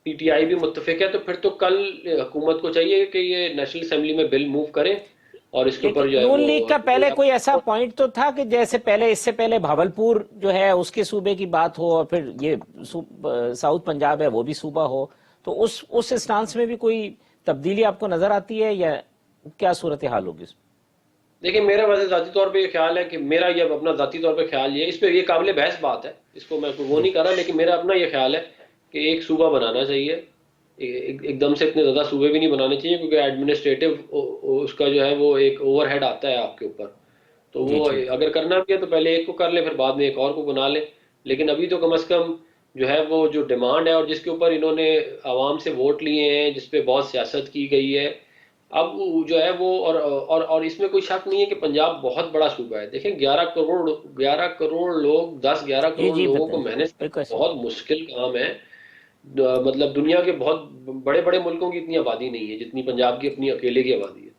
S3: पीटीआई भी मुत्तफिक है, तो फिर तो कल हुकूमत को चाहिए कि ये नेशनल असेंबली में बिल मूव करें और इसके ऊपर जो है
S1: नून लीग का पहले कोई ऐसा पॉइंट तो था कि जैसे पहले, इससे पहले भावलपुर जो है उसके सूबे की बात हो और फिर ये साउथ पंजाब है वो भी सूबा हो, तो उस स्टांस में भी कोई तब्दीली आपको नजर आती है या क्या सूरत हाल होगी?
S3: देखिए, मेरा वैसे जाती तौर पे ये ख्याल है कि मेरा ये अपना जाती तौर पे ख्याल ये, इस पे ये काबिल बहस बात है, इसको मैं वो नहीं कर रहा, लेकिन मेरा अपना ये ख्याल है कि एक सूबा बनाना चाहिए। एकदम से इतने ज़्यादा सूबे भी नहीं बनाने चाहिए, क्योंकि एडमिनिस्ट्रेटिव उसका जो है वो एक ओवरहेड आता है आपके ऊपर, तो वो अगर करना भी है तो पहले एक को कर ले, फिर बाद में एक और को बना ले। लेकिन अभी तो कम अज़ कम जो है वो जो डिमांड है और जिसके ऊपर इन्होंने आवाम से वोट लिए हैं, जिसपे बहुत सियासत की गई है, अब जो है वो और इसमें कोई शक नहीं है कि पंजाब बहुत बड़ा सूबा है। देखें, 11 करोड़ लोग, 10-11 करोड़ लोगों को मैनेज करना बहुत मुश्किल काम है। मतलब दुनिया के बहुत बड़े बड़े मुल्कों की इतनी आबादी नहीं है जितनी पंजाब की अपनी अकेले की आबादी है।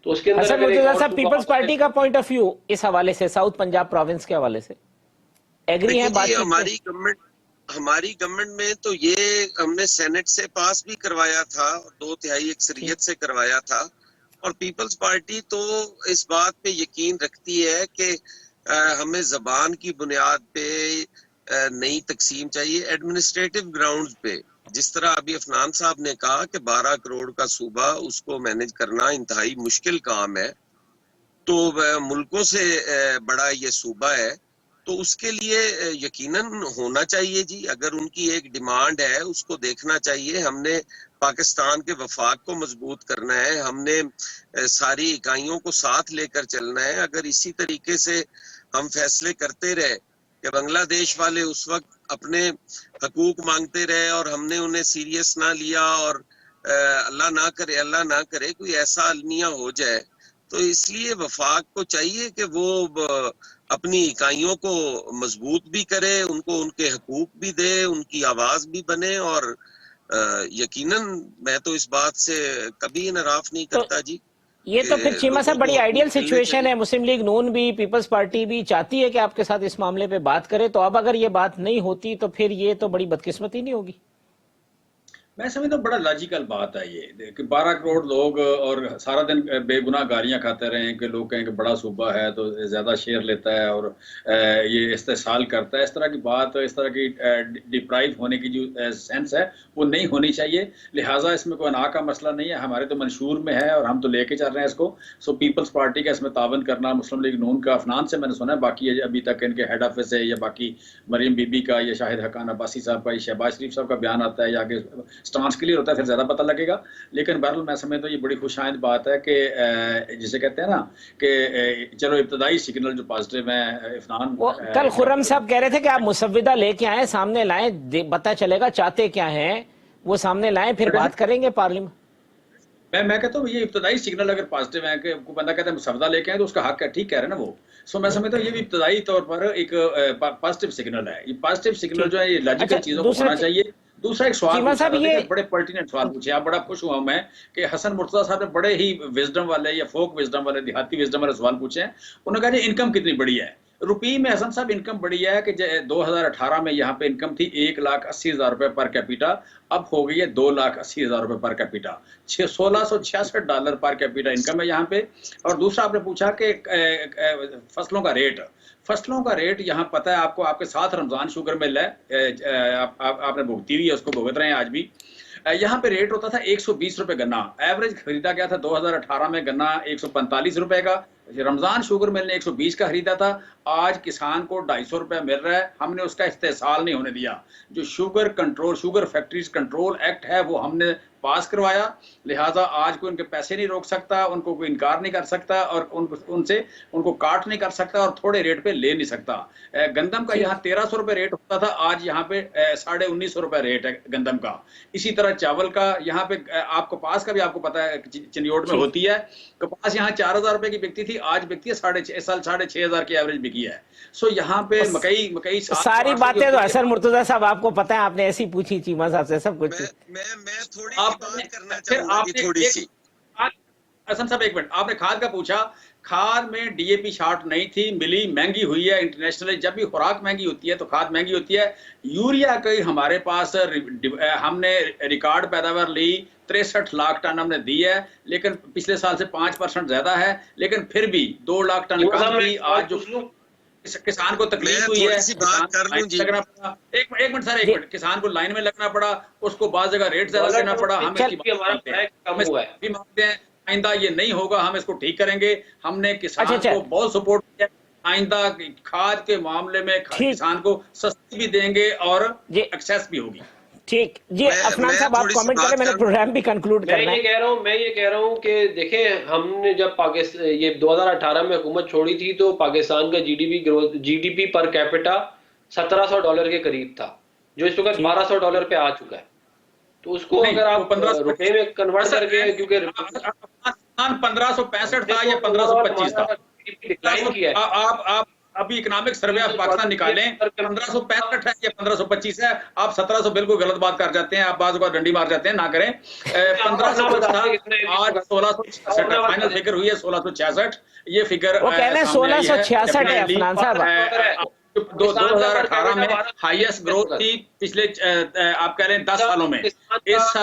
S3: तो उसके अंदर
S1: पीपल्स पार्टी का पॉइंट ऑफ व्यू इस हवाले से, साउथ पंजाब प्रोविंस के हवाले से एग्री है बात?
S4: हमारी गवर्नमेंट में तो ये हमने सेनेट से पास भी करवाया था, 2/3 अक्सरियत से करवाया था, और पीपल्स पार्टी तो इस बात पे यकीन रखती है कि हमें जबान की बुनियाद पे नई तकसीम चाहिए, एडमिनिस्ट्रेटिव ग्राउंड्स पे। जिस तरह अभी अफनान साहब ने कहा कि 12 करोड़ का सूबा, उसको मैनेज करना इंतहाई मुश्किल काम है, तो मुल्कों से बड़ा ये सूबा है, तो उसके लिए यकीनन होना चाहिए जी। अगर उनकी एक डिमांड है उसको देखना चाहिए। हमने पाकिस्तान के वफाक को मजबूत करना है, हमने सारी इकाइयों को साथ लेकर चलना है। अगर इसी तरीके से हम फैसले करते रहे कि बांग्लादेश वाले उस वक्त अपने हकूक मांगते रहे और हमने उन्हें सीरियस ना लिया और अल्लाह ना करे कोई ऐसा अलमिया हो जाए, तो इसलिए वफाक को चाहिए कि वो अपनी इकाइयों को मजबूत भी करे, उनको उनके हकूक भी दे, उनकी आवाज भी बने। और यकीनन मैं तो इस बात से कभी नाराज नहीं करता जी।
S1: ये तो फिर चीमा साहब बड़ी आइडियल सिचुएशन है। मुस्लिम लीग नून भी, पीपल्स पार्टी भी चाहती है कि आपके साथ इस मामले पे बात करे, तो अब अगर ये बात नहीं होती तो फिर ये तो बड़ी बदकिस्मती नहीं होगी?
S2: मैं समझता हूँ बड़ा लॉजिकल बात है ये कि 12 करोड़ लोग और सारा दिन बेगुनाह गालियां खाते रहे कि लोग कहें कि बड़ा सूबा है तो ज़्यादा शेयर लेता है और ये इस्तेसाल करता है। इस तरह की बात, इस तरह की डिप्राइव होने की जो सेंस है वो नहीं होनी चाहिए। लिहाजा इसमें कोई अना का मसला नहीं है, हमारे तो मंशूर में है और हम तो लेके चल रहे हैं इसको। सो पीपल्स पार्टी का इसमें तावन करना, मुस्लिम लीग नून का, अफनान से मैंने सुना है, बाकी अभी तक इनके हेड ऑफिस है या बाकी मरीम बीबी का या शाहिद हकान अब्बासी साहब का या शहबाज शरीफ साहब का बयान आता है या आगे स्टांस क्लियर होता है, फिर ज्यादा पता लगेगा। लेकिन बहरहाल मैं समझता हूँ ये बड़ी खुशाइंद बात है कि जिसे कहते हैं ना कि चलो इब्तदाई सिग्नल जो पॉजिटिव है। इफनान
S1: कल खुर्रम साहब कह रहे थे कि आप मुसव्विदा लेके आए, सामने लाएं, पता चलेगा चाहते क्या हैं, वो सामने लाएं, फिर बात करेंगे पार्लियामेंट।
S2: मैं कहता हूँ ये इब्तदाई सिग्नल अगर पॉजिटिव है कि कोई बंदा कहता है मुसव्वदा लेके आए तो उसका हक है, ठीक कह रहे हैं ना वो। सो मैं समझता हूँ ये भी इब्तदाई तौर पर एक पॉजिटिव सिग्नल है। ये पॉजिटिव सिग्नल जो है ये लॉजिकल चीजों को होना चाहिए। दूसरा एक सवाल पूछा था, ये बड़े पर्टिनेंट सवाल पूछे आप, बड़ा खुश हुआ मैं कि हसन मुर्तजा साहब ने बड़े ही विजडम वाले या फोक विजडम वाले, देहाती विजडम वाले सवाल पूछे हैं। उन्होंने कहा इनकम कितनी बड़ी है रुपये में। हसन साहब इनकम बड़ी है कि 2018 में यहाँ पे इनकम थी 1,80,000 रुपए पर कैपिटा, अब हो गई है 2,80,000 रुपए per capita, $1,666 per capita income है यहाँ पे। और दूसरा आपने पूछा कि फसलों का रेट यहाँ पता है आपको, आपके साथ रमजान शुगर मिल है, आपने भुगती हुई है, उसको भुगत रहे हैं आज भी। यहाँ पे रेट होता था 120 रुपए गन्ना, एवरेज खरीदा गया था 2018 में गन्ना 145 रुपए का। रमजान शुगर मिल ने 120 का खरीदा था, आज किसान को 250 रुपए मिल रहा है। हमने उसका इस्तेसाल नहीं होने दिया। जो शुगर फैक्ट्रीज कंट्रोल एक्ट है वो हमने पास करवाया, लिहाजा आज कोई उनके पैसे नहीं रोक सकता, उनको कोई इनकार नहीं कर सकता और उनको काट नहीं कर सकता और थोड़े रेट पे ले नहीं सकता। गंदम का यहाँ 1300 रुपए रेट होता था, आज यहाँ पे 1950 रुपए रेट है गंदम का। इसी तरह चावल का यहाँ पे कपास का भी आपको पता है चिन्योट में होती है, कपास यहाँ 4,000 रुपए की बिकती थी, आज बिकती है 6,500 की एवरेज बिकी है। सो यहाँ पे मकई
S1: सारी बातें तो हसन मुर्तजा साहब आपको पता है, आपने ऐसी पूछी चीमा साहब से सब कुछ।
S4: मैं थोड़ी बात करना चाहूंगा थोड़ी सी।
S2: हसन साहब एक मिनट, आपने खाद का पूछा, खाद में डीएपी शॉर्ट नहीं थी, मिली, महंगी हुई है इंटरनेशनली। जब भी खुराक महंगी होती है तो खाद महंगी होती है। यूरिया की हमारे पास हमने रिकॉर्ड पैदावार ली, 63 लाख टन हमने दी है, लेकिन पिछले साल से 5% ज्यादा है, लेकिन फिर भी 2 लाख टन कम थी। आज जो किसान को तकलीफ हुई है, लगना पड़ा, एक मिनट सर, एक मिनट, किसान को लाइन में लगना पड़ा, उसको बाद जगह रेट ज्यादा देना पड़ा। हम भी मानते हैं आइंदा ये नहीं होगा, हम इसको ठीक करेंगे। हमने किसान को बहुत सपोर्ट किया, आइंदा खाद के मामले में किसान को सस्ती भी देंगे और एक्सेस भी होगी।
S1: ठीक जी, अफनान साहब आप कमेंट करें, मैंने प्रोग्राम भी कंक्लूड करना है।
S3: मैं ये कह रहा हूँ कि देखें, हमने जब पाकिस्तान ये 2018 में हुकूमत छोड़ी थी तो पाकिस्तान का जीडीपी पर कैपिटा $1,700 के करीब था, जो इस वक्त $1,200 पे आ चुका है। तो उसको अगर आप 15 रुपए में कन्वर्ट करके, क्योंकि
S2: 1565 था या 1525 था, डिक्लाइन किया है। आप अभी इकोनॉमिक सर्वे ऑफ पाकिस्तान निकालें, 1565 है या 1525 है। आप 1700 बिल्कुल गलत बात कर जाते हैं, आप बाज़ बार डंडी मार जाते हैं, ना करें। 1500 था, आज 1666 फाइनल फिगर हुई है 1666। ये फिगर
S1: वो कह रहे हैं 1666 है अफनान साहब।
S2: 2018 में हाईएस्ट ग्रोथ थी पिछले आप कह रहे हैं 10 सालों में। इस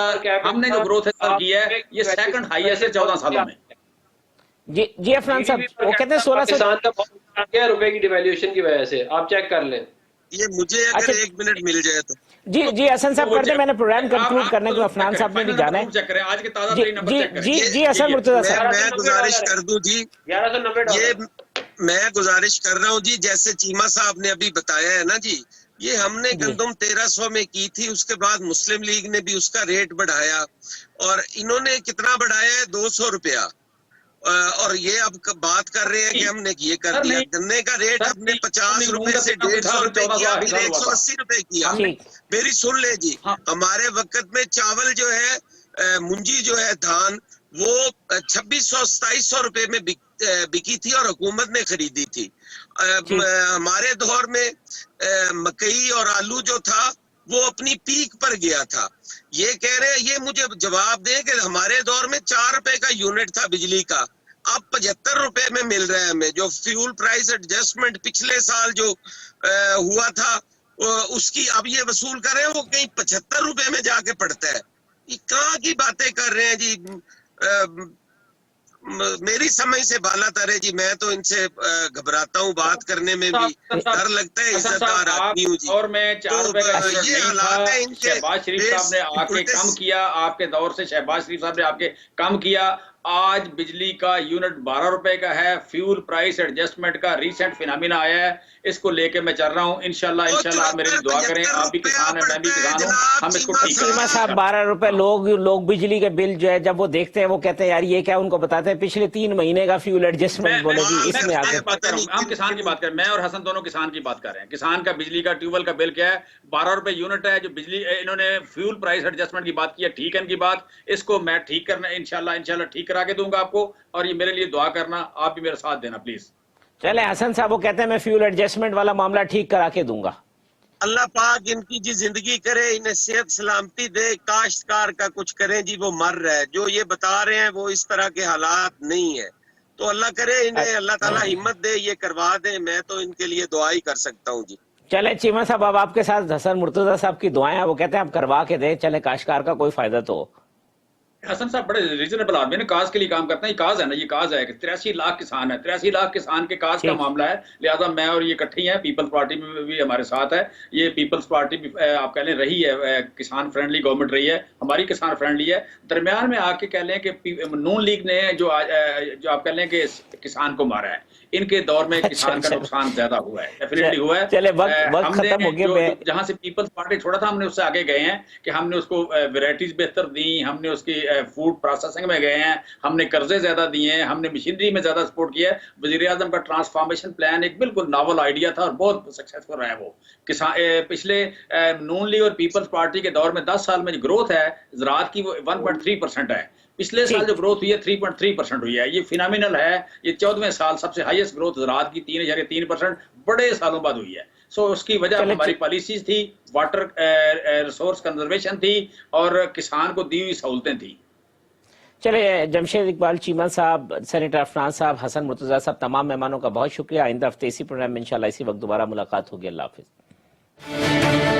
S2: हमने जो ग्रोथ की है ये सेकंड हाईएस्ट है 14 सालों में।
S1: जी अफनान साहब, वो कहते हैं 1600
S3: रुपए की डिवैल्यूएशन की वजह से, आप चेक कर लें।
S4: ये मुझे अगर
S1: अच्छा।
S4: 1 मिनट मिल जाए तो।
S1: जी हसन साहब कर दे, मैंने प्रोग्राम कंक्लूड करने के अफनान साहब ने भी जाना है।
S2: चेक करें आज के ताजा
S1: जी
S2: तरीन नंबर चेक करें।
S1: जी हसन मुर्तजा साहब।
S4: मैं गुजारिश कर दूं जी,
S3: 1190
S4: ये
S3: डॉलर।
S4: मैं गुजारिश कर रहा हूँ जी, जैसे चीमा साहब ने अभी बताया है ना जी, ये हमने
S1: जी।
S4: गंदम 1300 में की थी, उसके बाद मुस्लिम लीग ने भी उसका रेट बढ़ाया और इन्होंने कितना बढ़ाया है, 200 रुपया। और ये अब बात कर रहे हैं कि हमने ये कर दिया। गन्ने का रेट हमने 50 रुपए से 150 रुपए किया, फिर 180 रुपए किया। मेरी सुन ले जी, हमारे वक्त में चावल जो है, मुंजी जो है धान, वो 2600-2700 रुपए में बिकी थी और हुकूमत ने खरीदी थी। हमारे दौर में मकई और आलू जो था वो अपनी पीक पर गया था। ये कह रहे हैं, ये मुझे जवाब दें कि हमारे दौर में 4 रुपए का यूनिट था बिजली का, अब 75 रुपए में मिल रहा है हमें। जो फ्यूल प्राइस एडजस्टमेंट पिछले साल जो हुआ था, उसकी अब ये वसूल कर रहे हैं, वो कहीं 75 रुपए में जाके पड़ता है। ये कहाँ की बातें कर रहे हैं जी। मेरी समझ से बाला तर है जी, मैं तो इनसे घबराता हूँ, बात करने में भी डर लगता है, इज्जतदार आदमी हूँ जी।
S2: और मैं 4 रुपए का यूनिट
S4: ये
S2: नहीं
S4: हालात
S2: था।
S4: है इनके।
S2: शहबाज शरीफ साहब ने आके कम किया, आपके दौर से शहबाज शरीफ साहब ने आके कम किया। आज बिजली का यूनिट 12 रुपए का है। फ्यूल प्राइस एडजस्टमेंट का रिसेंट फिनोमिना आया है, इसको लेके मैं चल रहा हूँ। इंशाल्लाह आप मेरे लिए दुआ करें। आप भी किसान हैं, मैं भी किसान हूँ, हम इसको ठीक
S1: चीमा साहब 12 रुपए लोग बिजली के बिल जो है जब वो देखते हैं वो कहते हैं यार ये क्या, उनको बताते हैं पिछले 3 महीने का फ्यूल एडजस्टमेंट बोले जी इसमें आगे
S2: बात कर रहा हूँ। हम किसान की बात करें, मैं और हसन दोनों किसान की बात कर रहे हैं। किसान का बिजली का ट्यूबवेल का बिल क्या है, 12 रुपए यूनिट है। जो बिजली इन्होंने फ्यूल प्राइस एडजस्टमेंट की बात की है, ठीक है इनकी बात, इसको मैं ठीक करना इंशाल्लाह ठीक करा के दूंगा आपको। और ये मेरे लिए दुआ करना, आप भी मेरा साथ देना प्लीज।
S1: चले हसन साहब वो कहते हैं मैं फ्यूल एडजस्टमेंट वाला मामला ठीक करा के दूंगा।
S4: अल्लाह पाक इनकी जी जिंदगी करे, इन्हें सेहत सलामती दे। काश्तकार का कुछ करें जी, वो मर रहा है। जो ये बता रहे हैं वो इस तरह के हालात नहीं है, तो अल्लाह करे इन्हें अल्लाह ताला हिम्मत दे, ये करवा दे। मैं तो इनके लिए दुआ ही कर सकता हूँ जी।
S1: चले चीमा साहब अब आपके साथ हसन मुर्तजा साहब की दुआएं, वो कहते हैं आप करवा के दे, चले काश्तकार का कोई फायदा तो हो।
S2: हसन साहब बड़े रीजनेबल आदमी है, काज के लिए काम करते हैं। ये काज है ना, ये काज है कि 83 लाख किसान है, 83 लाख किसान के काज का मामला है। लिहाजा मैं और ये इकट्ठे हैं, पीपल्स पार्टी में भी हमारे साथ है। ये पीपल्स पार्टी भी आप कह लें रही है, किसान फ्रेंडली गवर्नमेंट रही है, हमारी किसान फ्रेंडली है। दरमियान में आके कह लें कि नून लीग ने जो आप कह लें कि किसान को मारा है, इनके दौर में किसान का नुकसान ज्यादा हुआ है, डेफिनेटली हुआ है।
S1: चले वक्त खत्म हो गया।
S2: जहां से पीपल्स पार्टी छोड़ा था, हमने उससे आगे गए हैं कि हमने उसको वेराइटीज बेहतर दी, हमने उसकी फूड प्रोसेसिंग में गए हैं, हमने कर्जे ज्यादा दिए हैं, हमने मशीनरी में ज्यादा सपोर्ट किया है। वजीर आजम का ट्रांसफॉर्मेशन प्लान एक बिल्कुल नॉवल आइडिया था और बहुत सक्सेसफुल रहा है वो। किसान पिछले नून लीग और पीपल्स पार्टी के दौर में 10 साल में जो ग्रोथ है ज़राअत की, वो 1.3% है। पिछले साल जो ग्रोथ हुई है 3.3% हुई है। ये फिनोमिनल है। ये 14वें साल सबसे हाईएस्ट ग्रोथ ज़राअत की 3.3% बड़े सालों बाद हुई है। सो उसकी वजह हमारी पॉलिसीज थी, वाटर रिसोर्स कंजर्वेशन थी और किसान को दी हुई सहूलतें थी।
S1: चले जमशेद इकबाल चीमा साहब, सेनेटर अफनान साहब, हसन मुर्तजा साहब, तमाम मेहमानों का बहुत शुक्रिया। आइंदा हफ्ते इसी प्रोग्राम में इंशाल्लाह इसी वक्त दोबारा मुलाकात होगी। अल्लाह हाफिज।